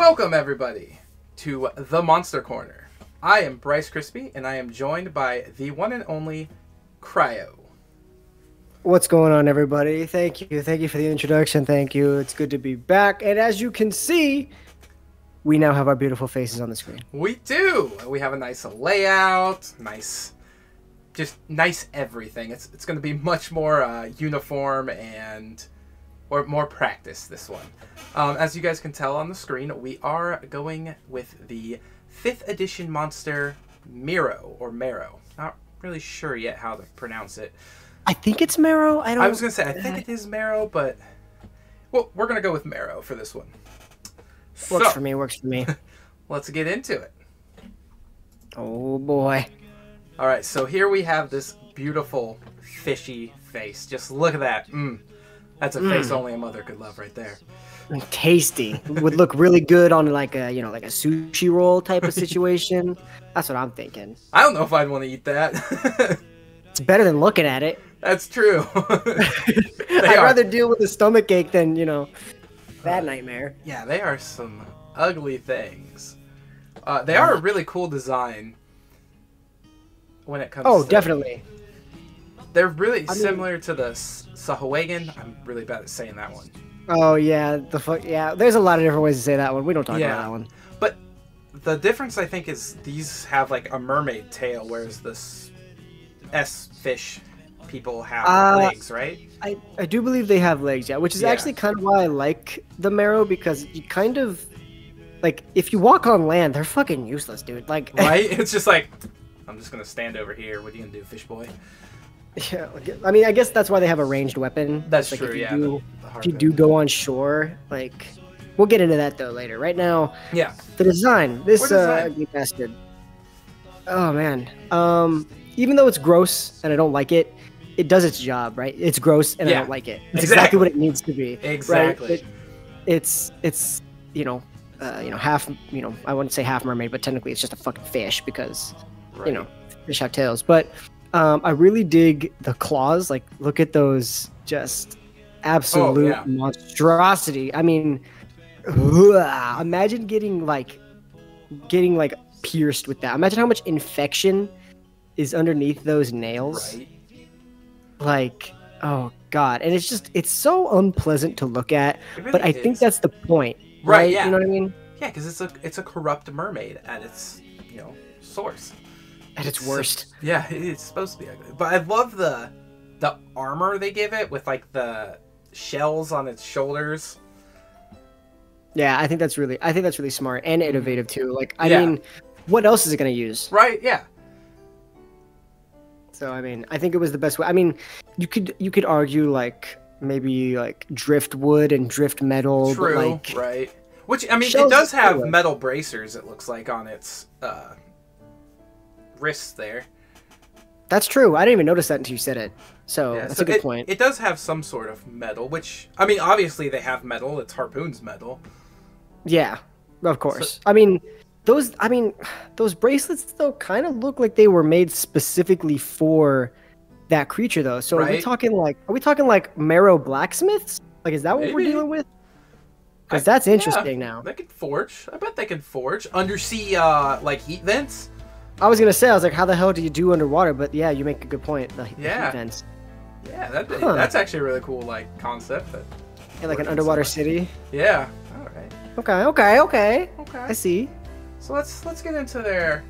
Welcome, everybody, to The Monster Corner. I am Bryce Crispy, and I am joined by the one and only Cryo. What's going on, everybody? Thank you for the introduction. Thank you. It's good to be back. And as you can see, we now have our beautiful faces on the screen. We do. We have a nice layout, nice everything. It's going to be much more uniform or more practice, this one. As you guys can tell on the screen, we are going with the 5th edition monster Merrow, or Merrow. Not really sure yet how to pronounce it. I think it's Merrow. I was going to say, I think it is Merrow, but well, we're going to go with Merrow for this one. Works for me. Let's get into it. Oh, boy. All right, so here we have this beautiful fishy face. Just look at that. That's a face only a mother could love right there. Tasty. Would look really good on like a sushi roll type of situation. That's what I'm thinking. I don't know if I'd want to eat that. It's better than looking at it. That's true. I'd rather deal with a stomach ache than, that nightmare. Yeah, they are some ugly things. They are a really cool design when it comes to... Oh, definitely. They're really similar to the Sahuagin. I'm really bad at saying that one. Oh, yeah. Yeah, there's a lot of different ways to say that one. We don't talk about that one. But the difference, I think, is these have like a mermaid tail, whereas the S-fish people have legs, right? I do believe they have legs, yeah, which is actually kind of why I like the Merrow, because you kind of, like, if you walk on land, they're fucking useless, dude. Like, right? It's just like, I'm just going to stand over here. What are you going to do, fish boy? Yeah, I mean, I guess that's why they have a ranged weapon. That's like, true, if you do go on shore, like, we'll get into that, though, later. Right now, yeah, the design. This ugly bastard. Oh, man. Even though it's gross and I don't like it, it does its job, right? It's gross and I don't like it. It's exactly what it needs to be. Exactly. Right? It's half, I wouldn't say half mermaid, but technically it's just a fucking fish because, fish have tails. But I really dig the claws. Like, look at those, just absolute monstrosity. I mean, imagine getting pierced with that. Imagine how much infection is underneath those nails. Right. Like, oh god. And it's so unpleasant to look at, really but I think that's the point. Right? Yeah. You know what I mean? Yeah, because it's a corrupt mermaid at its source. At its worst. Yeah, it's supposed to be ugly. But I love the armor they give it with like the shells on its shoulders. Yeah, I think that's really smart and innovative too. Like, I mean, what else is it gonna use? Right, yeah. So I mean, I think it was the best way. I mean, you could argue like maybe like driftwood and drift metal. True, but like, right. Which, I mean, it does have metal bracers, it looks like, on its wrists there. That's true. I didn't even notice that until you said it. So that's a good point. It does have some sort of metal, which, I mean, obviously they have metal. It's Harpoon's metal. Yeah, of course. So, I mean, those bracelets, though, kind of look like they were made specifically for that creature, though. So are we talking like Merrow blacksmiths? Like, is that what we're dealing with? Because that's interesting now. They can forge. I bet they can forge. Undersea, like, heat vents? I was going to say, I was like, how the hell do you do underwater? But yeah, you make a good point. The heat vents. Yeah, that's actually a really cool, like, concept. Yeah, like an underwater city? Yeah. All right. Okay. I see. So let's get into their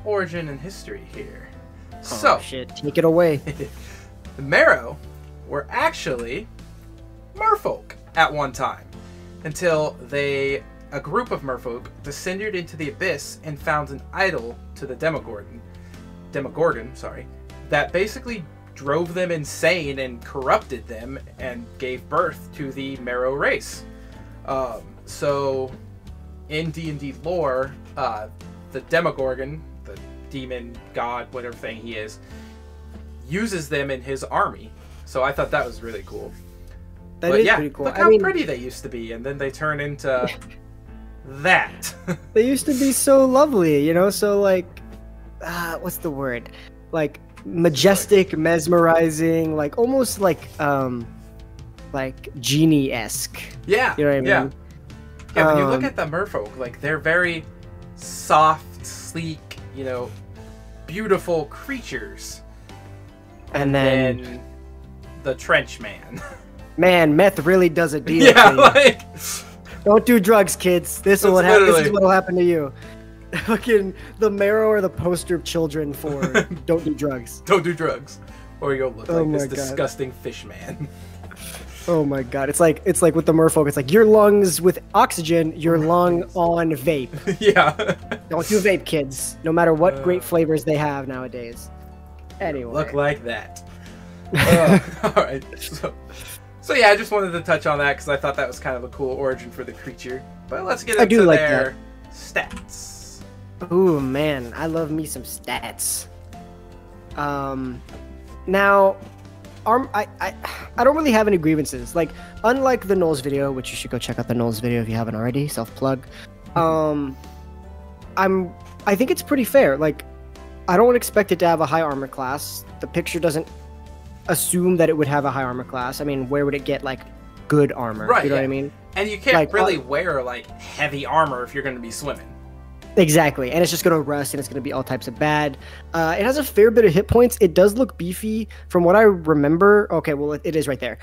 origin and history here. Oh, so shit, take it away. The Merrow were actually merfolk at one time, until a group of merfolk descended into the abyss and found an idol to the Demogorgon, that basically drove them insane and corrupted them and gave birth to the Merrow race. So in D&D lore, the Demogorgon, the demon god, whatever thing he is, uses them in his army. So I thought that was really cool. That is pretty cool. Look how pretty they used to be, and then they turn into that. They used to be so lovely, so like, what's the word? Like, majestic, mesmerizing, like almost like genie-esque. Yeah. You know what I mean? Yeah. Yeah, when you look at the merfolk, like, they're very soft, sleek, you know, beautiful creatures. And then the trench man. Man, meth really does a deal. Yeah, like, don't do drugs, kids. This is what'll happen to you. Fucking the Merrow or the poster children for don't do drugs. Don't do drugs, or you'll look like this disgusting fish man. Oh my god, it's like with the merfolk, it's like your lungs with oxygen, your lung on vape. Yeah. Don't do vape, kids. No matter what great flavors they have nowadays. Anyway. Look like that. All right. So yeah, I just wanted to touch on that because I thought that was kind of a cool origin for the creature. But let's get into their stats. Ooh man, I love me some stats. Now, I don't really have any grievances. Like, unlike the Knowles video, which you should go check out the Knowles video if you haven't already. Self-plug. I think it's pretty fair. Like, I don't expect it to have a high armor class. The picture doesn't assume that it would have a high armor class. I mean, where would it get like good armor? Right. You know what I mean? And you can't like, really wear like heavy armor if you're going to be swimming. Exactly, and it's just going to rust, and it's going to be all types of bad. It has a fair bit of hit points. It does look beefy. From what I remember, okay, well, it is right there.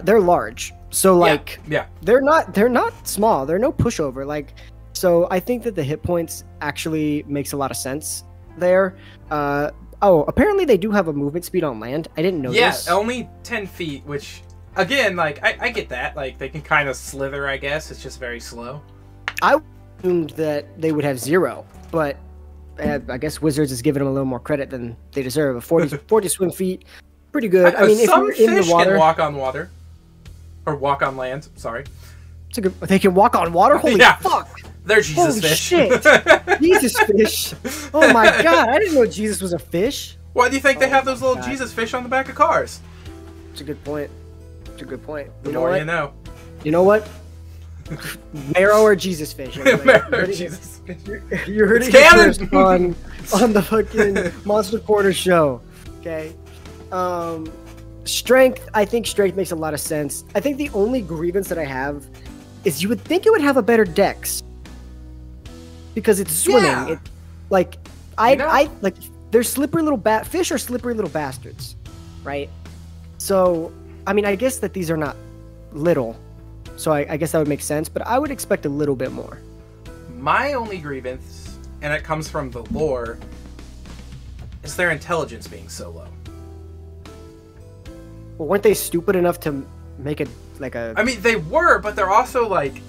They're large, so like, yeah, they're not small. They're no pushover. Like, so I think that the hit points actually makes a lot of sense there. Oh, apparently they do have a movement speed on land. I didn't know this. Yeah, only 10 feet, which again, like, I get that. Like, they can kind of slither, I guess. It's just very slow. I assumed that they would have 0, but I guess Wizards is giving them a little more credit than they deserve. A 40 swim feet, pretty good. I mean, if you're in the water, can walk on water or walk on land. Sorry, it's a good. They can walk on water. Holy fuck! They're Jesus fish. Shit! Jesus fish! Oh my god! I didn't know Jesus was a fish. Why do you think they have those little Jesus fish on the back of cars? It's a good point. It's a good point. The more you know. You know what? Merrow or Jesus fish? Merrow or Jesus fish. You heard it here first on the fucking Monster Quarter show. Okay. Strength. I think strength makes a lot of sense. I think the only grievance that I have is you would think it would have a better dex because it's swimming. Yeah. I like they're slippery little fish are slippery little bastards, right? So I mean, I guess that these are not little. So I guess that would make sense, but I would expect a little bit more. My only grievance, and it comes from the lore, is their intelligence being so low. Well, weren't they stupid enough to make it like a... I mean, they were, but they're also, like,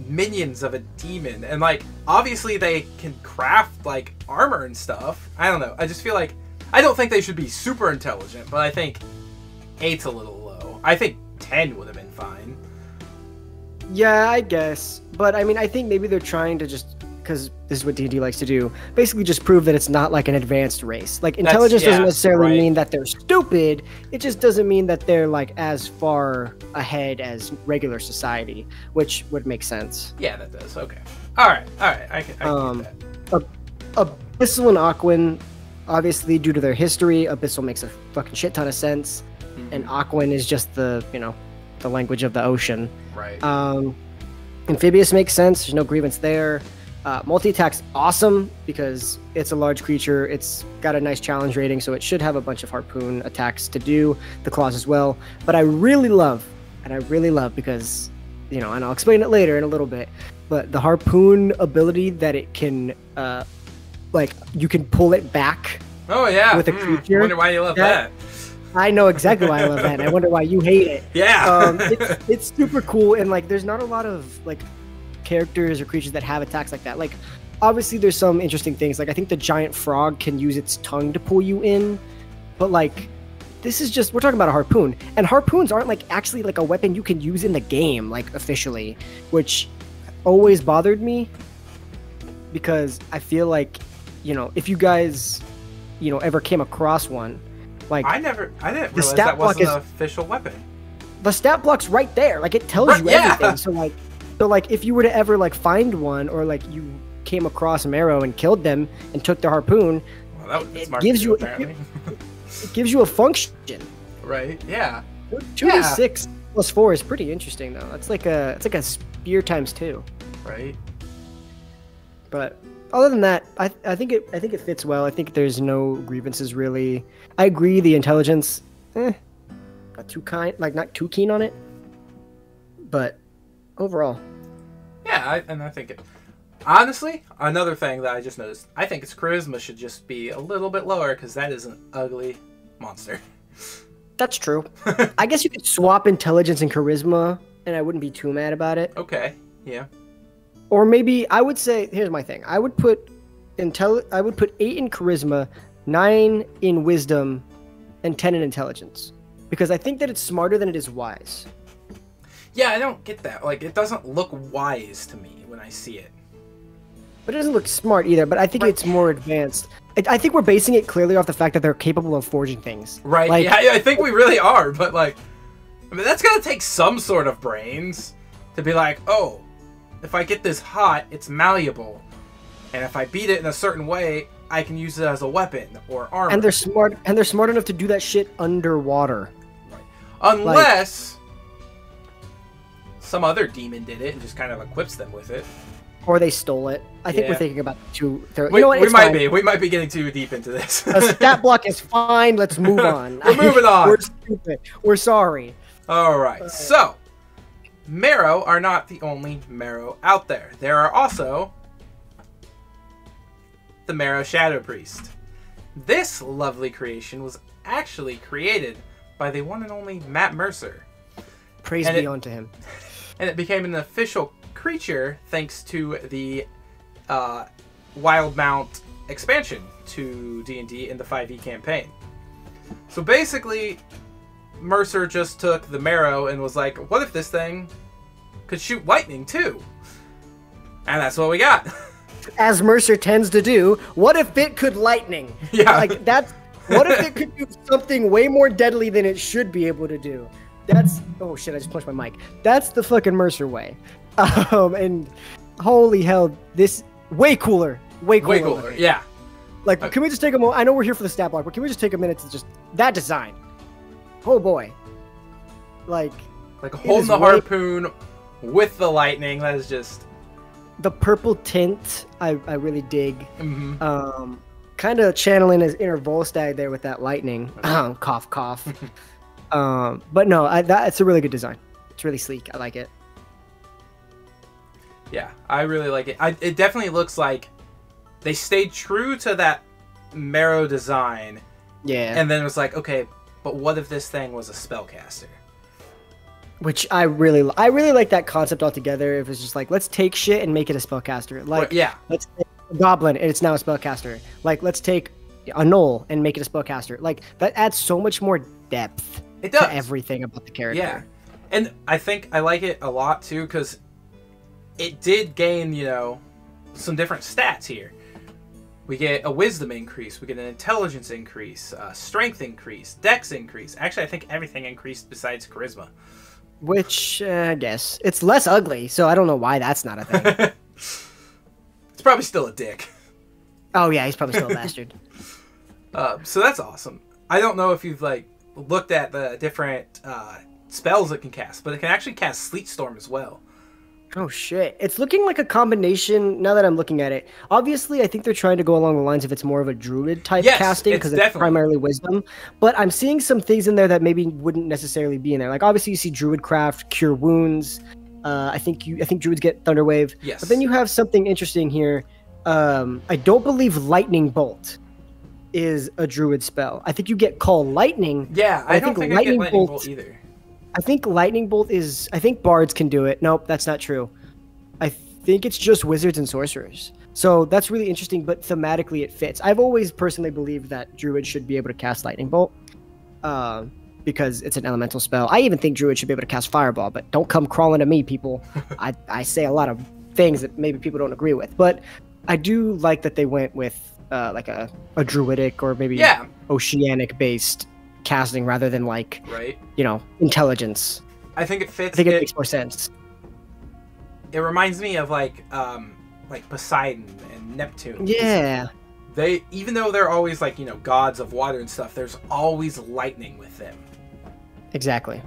minions of a demon. And, like, obviously they can craft, like, armor and stuff. I don't know. I just feel like... I don't think they should be super intelligent, but I think 8's a little low. I think 10 would have been fine. Yeah, I guess. But, I mean, I think maybe they're trying to just, because this is what D&D likes to do, basically just prove that it's not like an advanced race. Like, intelligence doesn't necessarily mean that they're stupid. It just doesn't mean that they're, like, as far ahead as regular society, which would make sense. Yeah, that does. Okay. All right. I can get that. Abyssal and Aquan, obviously, due to their history, Abyssal makes a fucking shit ton of sense. Mm-hmm. And Aquan is just the language of the ocean. Right. Amphibious makes sense. There's no grievance there. Multi-attack's awesome because it's a large creature. It's got a nice challenge rating, so it should have a bunch of harpoon attacks to do. The claws as well. But I really love because, and I'll explain it later in a little bit, but the harpoon ability that it can, you can pull it back. Oh, yeah. With a creature. I wonder why you love that. I know exactly why I love that. And I wonder why you hate it. Yeah. It's super cool, and there's not a lot of characters or creatures that have attacks like that. Obviously there's some interesting things. I think the giant frog can use its tongue to pull you in, but this is just, we're talking about a harpoon, and harpoons aren't actually a weapon you can use in the game officially, which always bothered me because I feel if you guys ever came across one. I didn't realize that wasn't an official weapon. The stat block's right there. It tells you everything. So if you were to ever find one, or you came across Merrow and killed them and took the harpoon, it gives you it gives you a function. Right. Yeah. 2d6 + 4 is pretty interesting though. It's like a spear ×2. Right. But other than that, I think it fits well. I think there's no grievances really. I agree. The intelligence, not too not too keen on it. But overall, yeah, I think it. Honestly, another thing that I just noticed, I think its charisma should just be a little bit lower because that is an ugly monster. That's true. I guess you could swap intelligence and charisma, and I wouldn't be too mad about it. Okay. Yeah. Or maybe I would say, here's my thing. I would put 8 in charisma, 9 in wisdom, and 10 in intelligence. Because I think that it's smarter than it is wise. Yeah, I don't get that. Like, it doesn't look wise to me when I see it. But it doesn't look smart either, but I think it's more advanced. I think we're basing it clearly off the fact that they're capable of forging things. Right, like, yeah, I think we really are, but like, I mean, that's gonna take some sort of brains to be like, oh, if I get this hot, it's malleable. And if I beat it in a certain way, I can use it as a weapon or armor. And they're smart enough to do that shit underwater. Right. Unless some other demon did it and just kind of equips them with it. Or they stole it. I think we're thinking about two. You know what? We might be. We might be getting too deep into this. A stat block is fine. Let's move on. We're moving on. We're stupid. We're sorry. All right. So, Merrow are not the only Merrow out there. There are also the Merrow Shadow Priest. This lovely creation was actually created by the one and only Matt Mercer. Praise be unto him. And it became an official creature thanks to the Wild Mount expansion to D&D in the 5e campaign. So basically, Mercer just took the Merrow and was like, what if this thing could shoot lightning too? And that's what we got. As Mercer tends to do, what if it could lightning? Yeah. Like, that's... What if it could do something way more deadly than it should be able to do? That's... Oh shit, I just punched my mic. That's the fucking Mercer way. And holy hell, this... Way cooler. Way cooler. Yeah. Like, can we just take a moment? I know we're here for the stat block, but can we just take a minute to just... That design. Oh boy. Like holding the harpoon with the lightning, that is just... The purple tint, I really dig. Mm-hmm. Kind of channeling his inner Volstagg there with that lightning. Cough, cough. But no, it's a really good design. It's really sleek. I like it. Yeah, I really like it. It definitely looks like they stayed true to that Merrow design. Yeah. And then it was like, okay, but what if this thing was a spellcaster? Which I really like that concept altogether. It was just like, let's take shit and make it a spellcaster. Like, yeah. Let's take a goblin and it's now a spellcaster. Like, let's take a gnoll and make it a spellcaster. Like, that adds so much more depth to everything about the character. Yeah. And I think I like it a lot too because it did gain, some different stats here. We get a wisdom increase, we get an intelligence increase, strength increase, dex increase. Actually, I think everything increased besides charisma. Which, I guess. It's less ugly, so I don't know why that's not a thing. It's probably still a dick. Oh yeah, he's probably still a bastard. So that's awesome. I don't know if you've, looked at the different spells it can cast, but it can actually cast Sleet Storm as well. Oh shit. It's looking like a combination, now that I'm looking at it. Obviously, I think they're trying to go along the lines of it's more of a druid type casting because it's primarily wisdom. But I'm seeing some things in there that maybe wouldn't necessarily be in there. Like obviously you see Druidcraft, Cure Wounds. I think druids get Thunderwave. Yes. But then you have something interesting here. I don't believe Lightning Bolt is a druid spell. I think you get Call Lightning. Yeah, I don't think I get Lightning Bolt either. I think Lightning Bolt is... I think Bards can do it. Nope, that's not true. I think it's just Wizards and Sorcerers. So that's really interesting, but thematically it fits. I've always personally believed that Druids should be able to cast Lightning Bolt. Because it's an elemental spell. I even think Druids should be able to cast Fireball, but don't come crawling to me, people. I say a lot of things that maybe people don't agree with. But I do like that they went with a Druidic or maybe Oceanic-based casting rather than intelligence. I think it fits. I think it makes more sense. It reminds me of Poseidon and Neptune. Yeah. They, even though they're always gods of water and stuff, there's always lightning with them. Exactly.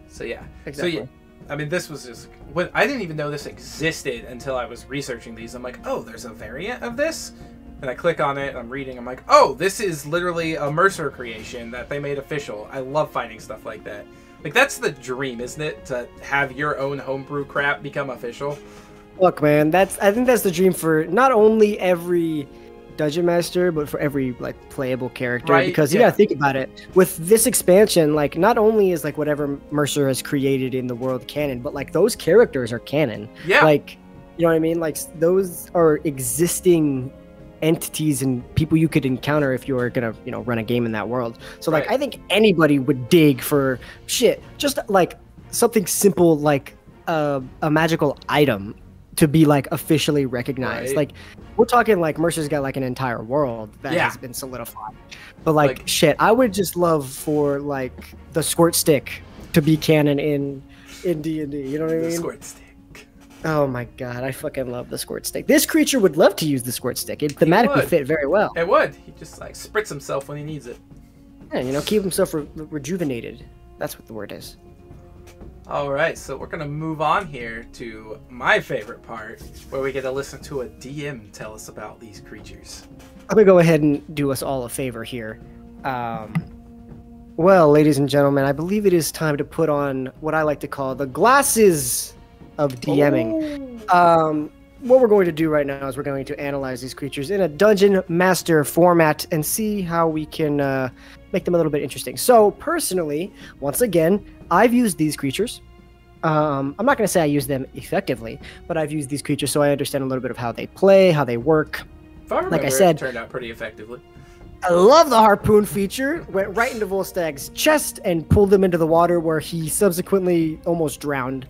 So yeah. Exactly. So yeah, I mean, this was just when I didn't even know this existed until I was researching these. I'm like, oh, there's a variant of this, and I click on it and I'm reading. I'm like, oh, this is literally a Mercer creation that they made official. I love finding stuff like that. Like, that's the dream, isn't it? To have your own homebrew crap become official. Look, man, I think that's the dream for not only every dungeon master, but for every like playable character. Right? Because you gotta think about it. With this expansion, like not only is like whatever Mercer has created in the world canon, but like those characters are canon. Yeah. Like, you know what I mean? Like those are existing entities and people you could encounter if you were gonna, you know, run a game in that world. So like I think anybody would dig for shit, just like something simple like a magical item to be like officially recognized. Like we're talking like Mercer's got like an entire world that has been solidified. But like shit, I would just love for like the squirt stick to be canon in D&D. You know what I mean? The squirt stick. Oh my god, I fucking love the squirt stick. This creature would love to use the squirt stick. It thematically fit very well. It would. He just like spritz himself when he needs it. Yeah, you know, keep himself rejuvenated. That's what the word is. All right, so we're gonna move on here to my favorite part, where we get to listen to a DM tell us about these creatures. I'm gonna go ahead and do us all a favor here. Well, ladies and gentlemen, I believe it is time to put on what I like to call the glasses of DMing. What we're going to do right now is we're going to analyze these creatures in a dungeon master format and see how we can make them a little bit interesting. So personally, once again, I've used these creatures. I'm not going to say I use them effectively, but I've used these creatures so I understand a little bit of how they play, how they work. If I remember, like I said, it turned out pretty effectively. I love the harpoon feature. Went right into Volstag's chest and pulled him into the water where he subsequently almost drowned.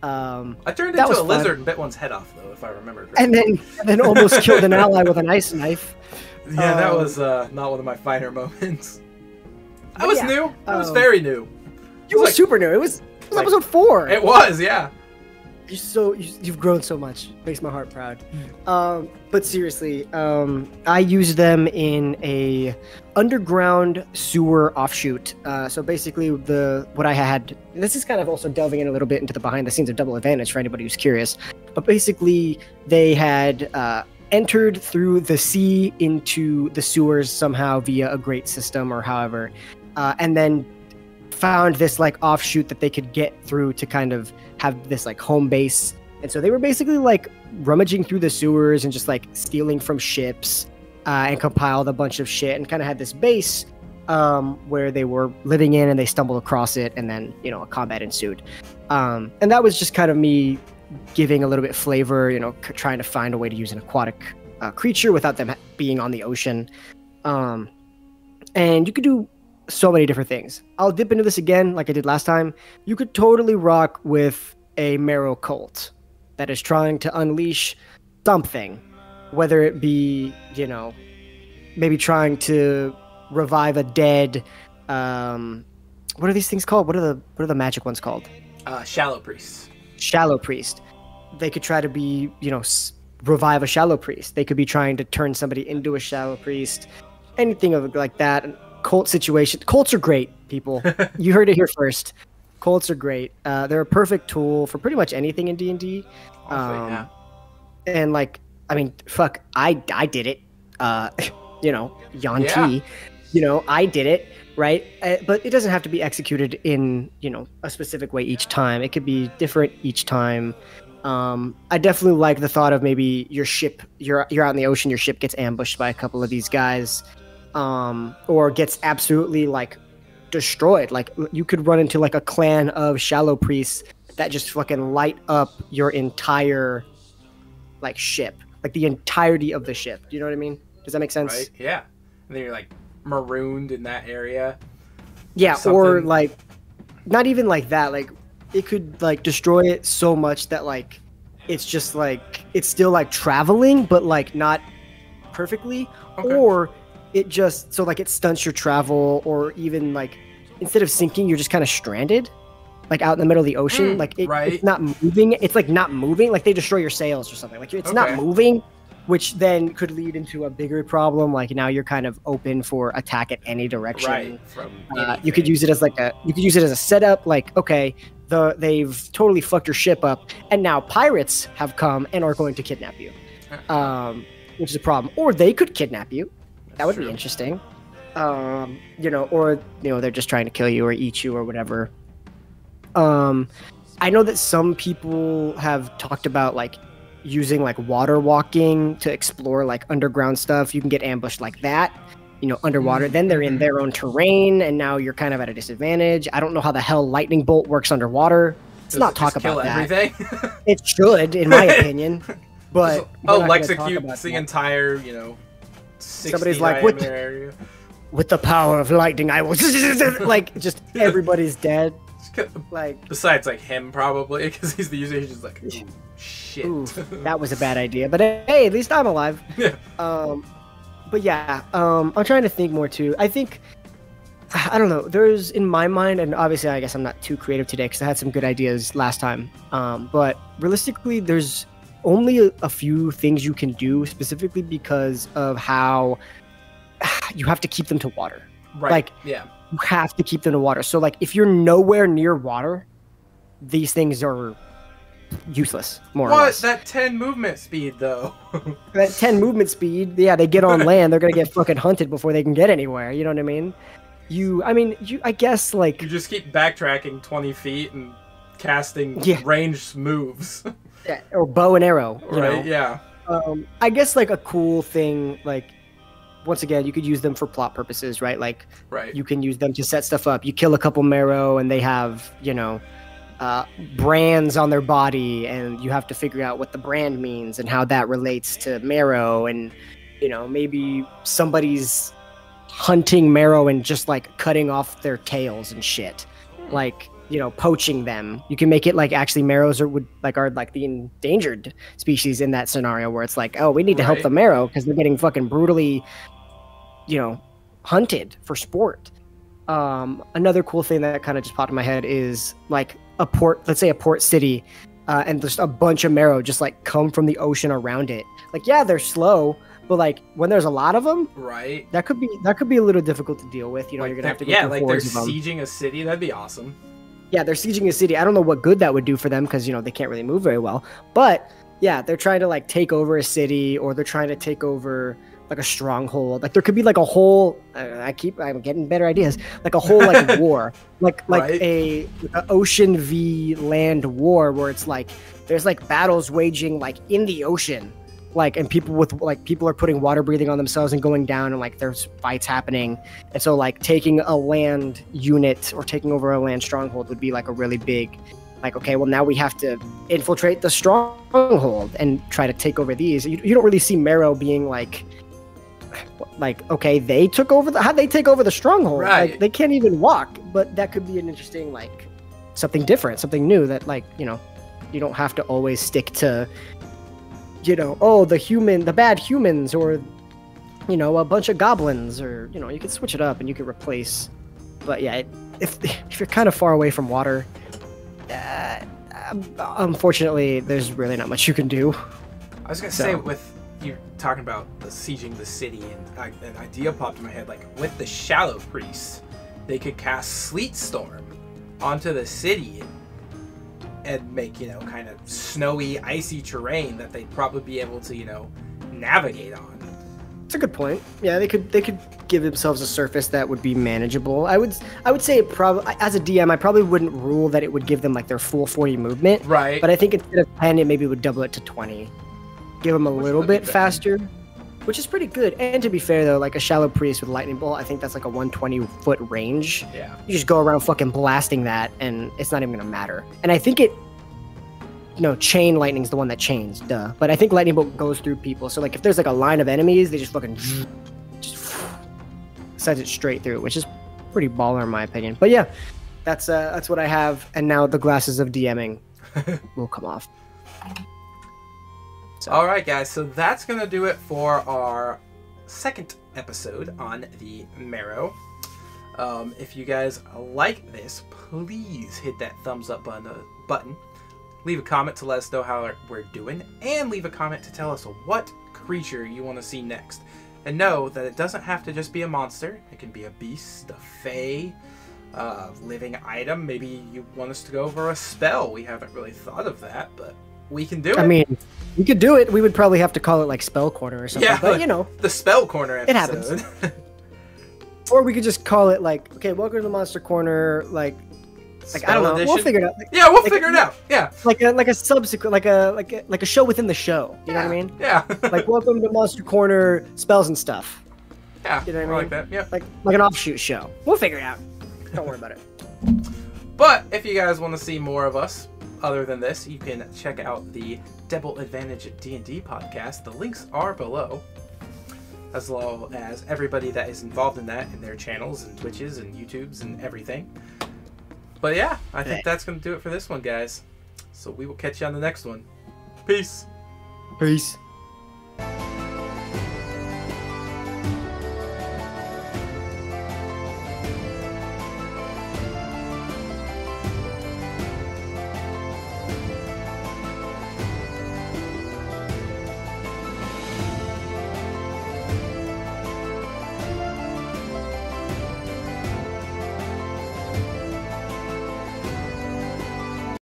I turned into a lizard and bit one's head off, though, if I remember correctly. And then almost killed an ally with an ice knife. Yeah, that was not one of my finer moments. I was new. I was very new. You were super new. It was like, episode 4. It was, yeah. You've grown so much. Makes my heart proud. But seriously, I used them in a underground sewer offshoot. So basically, what I had. This is kind of also delving in a little bit into the behind the scenes of Double Advantage for anybody who's curious. But basically, they had entered through the sea into the sewers somehow via a grate system or however, and then found this like offshoot that they could get through to kind of have this like home base. And so they were basically like rummaging through the sewers and just like stealing from ships and compiled a bunch of shit and kind of had this base where they were living in, and they stumbled across it, and then, you know, a combat ensued. And that was just kind of me giving a little bit flavor, you know, trying to find a way to use an aquatic creature without them being on the ocean. And you could do so many different things. I'll dip into this again like I did last time. You could totally rock with a Merrow cult that is trying to unleash something, whether it be, you know, maybe trying to revive a dead what are these things called? What are the magic ones called? Shallow Priest. Shallow Priest. They could try to be, you know, revive a Shallow Priest. They could be trying to turn somebody into a Shallow Priest. Anything of like that. Cult situation. Cults are great, people. You heard it here first. Cults are great. They're a perfect tool for pretty much anything in D&D. And like, I mean, fuck, I did it. You know, Yanti. You know, I did it, right? But it doesn't have to be executed in, you know, a specific way each time. It could be different each time. I definitely like the thought of maybe your ship, you're out in the ocean, your ship gets ambushed by a couple of these guys. Or gets absolutely like destroyed. Like you could run into like a clan of Shallow Priests that just fucking light up your entire like ship, like the entirety of the ship. Do you know what I mean? Does that make sense? Right. Yeah. And then you're like marooned in that area. Yeah. Or like not even like that. Like it could like destroy it so much that like it's just like it's still like traveling, but like not perfectly. Okay. Or it just so like it stunts your travel, or even like instead of sinking, you're just kind of stranded, like out in the middle of the ocean. Like it's not moving. It's like not moving. Like they destroy your sails or something. Like it's not moving, which then could lead into a bigger problem. Like now you're kind of open for attack at any direction. Right. You could use it as like you could use it as a setup. Like okay, they've totally fucked your ship up, and now pirates have come and are going to kidnap you, which is a problem. Or they could kidnap you. That would be interesting. You know, or you know, they're just trying to kill you or eat you or whatever. I know that some people have talked about like using like water walking to explore like underground stuff. You can get ambushed like that, you know, underwater. Then they're in their own terrain, and now you're kind of at a disadvantage. I don't know how the hell lightning bolt works underwader. Let's not talk about that. Everything? It should, in my opinion. But executes the entire, you know, 60 somebody's like, with the power of lightning, I will like just everybody's dead. Like besides like him probably, because he's the user. He's just like, ooh, shit. Ooh, that was a bad idea. But hey, at least I'm alive. Yeah. But yeah, I'm trying to think more too. I think, I don't know. There's in my mind, and obviously I guess I'm not too creative today because I had some good ideas last time. But realistically, there's only a few things you can do specifically because of how you have to keep them to water. Right. Like, yeah. You have to keep them to water. So, like, if you're nowhere near water, these things are useless, more or less. That 10 movement speed, though? That 10 movement speed, yeah, they get on land, they're going to get fucking hunted before they can get anywhere. You know what I mean? I guess, like... You just keep backtracking 20 feet and casting ranged moves. Yeah, or bow and arrow. Right, yeah. I guess, like, a cool thing, like... Once again, you could use them for plot purposes, right? Like, you can use them to set stuff up. You kill a couple Merrow, and they have, you know, brands on their body, and you have to figure out what the brand means and how that relates to Merrow. And, you know, maybe somebody's hunting Merrow and just, like, cutting off their tails and shit. Like, you know, poaching them. You can make it like actually Merrows are like the endangered species in that scenario where it's like, oh, we need to help the Merrow because they're getting fucking brutally, you know, hunted for sport. Another cool thing that kind of just popped in my head is like a port, let's say a port city, and just a bunch of Merrow just like come from the ocean around it. Like, yeah, they're slow, but like when there's a lot of them, that could be a little difficult to deal with. You know, like you're gonna have to go through like hordes they're of them. sieging a city. That'd be awesome. Yeah, they're sieging a city. I don't know what good that would do for them because, you know, they can't really move very well. But yeah, they're trying to like take over a city, or they're trying to take over like a stronghold. Like there could be like a whole. I'm getting better ideas. Like a whole like war, like a ocean v land war where it's like there's like battles waging like in the ocean. Like, and people are putting water breathing on themselves and going down, and like there's fights happening. And so like taking a land unit or taking over a land stronghold would be like a really big, like, okay, well now we have to infiltrate the stronghold and try to take over these. You don't really see Merrow being like, okay, they took over how'd they take over the stronghold? Right. Like they can't even walk, but that could be an interesting, like something different, something new that like, you know, you don't have to always stick to, you know, oh, the bad humans, or, you know, a bunch of goblins, or, you know, you could switch it up and you could replace. But yeah, if you're kind of far away from water, unfortunately, there's really not much you can do. I was gonna say, with you talking about the sieging the city, and an idea popped in my head, like with the Shallow Priest, they could cast Sleet Storm onto the city and make, you know, kind of snowy, icy terrain that they'd probably be able to, you know, navigate on. It's a good point. Yeah, they could give themselves a surface that would be manageable. I would say it probably, as a DM, I probably wouldn't rule that it would give them like their full 40 movement. Right. But I think instead of 10, it maybe would double it to 20. Give them a little bit faster, which is pretty good. And to be fair though, like a Shallow Priest with Lightning Bolt, I think that's like a 120-foot range. Yeah. You just go around fucking blasting that, and it's not even gonna matter. And I think Chain Lightning's the one that chains, duh. But I think Lightning Bolt goes through people. So like if there's like a line of enemies, they just fucking sends it straight through, which is pretty baller in my opinion. But yeah, that's what I have. And now the glasses of DMing will come off. So. All right, guys. So that's gonna do it for our second episode on the Merrow. If you guys like this, please hit that thumbs up button. Leave a comment to let us know how we're doing, and leave a comment to tell us what creature you want to see next. And know that it doesn't have to just be a monster. It can be a beast, a fae, living item. Maybe you want us to go over a spell. We haven't really thought of that, but we can do it. I mean, we could do it. We would probably have to call it like Spell Corner or something. Yeah, but you know, the Spell Corner episode. It happens. Or we could just call it like, okay, welcome to the Monster Corner, like I don't know. Edition? We'll figure it out. Yeah, we'll figure it out. Yeah. Like a subsequent, like a show within the show. You know what I mean? Yeah. Like welcome to Monster Corner spells and stuff. Yeah. You know what I mean? Like that. Yeah. Like an offshoot show. We'll figure it out. Don't worry about it. But if you guys want to see more of us, other than this, you can check out the Double Advantage D&D podcast. The links are below, as well as everybody that is involved in that and their channels and Twitches and YouTubes and everything. But yeah, I think that's going to do it for this one, guys. So we will catch you on the next one. Peace. Peace.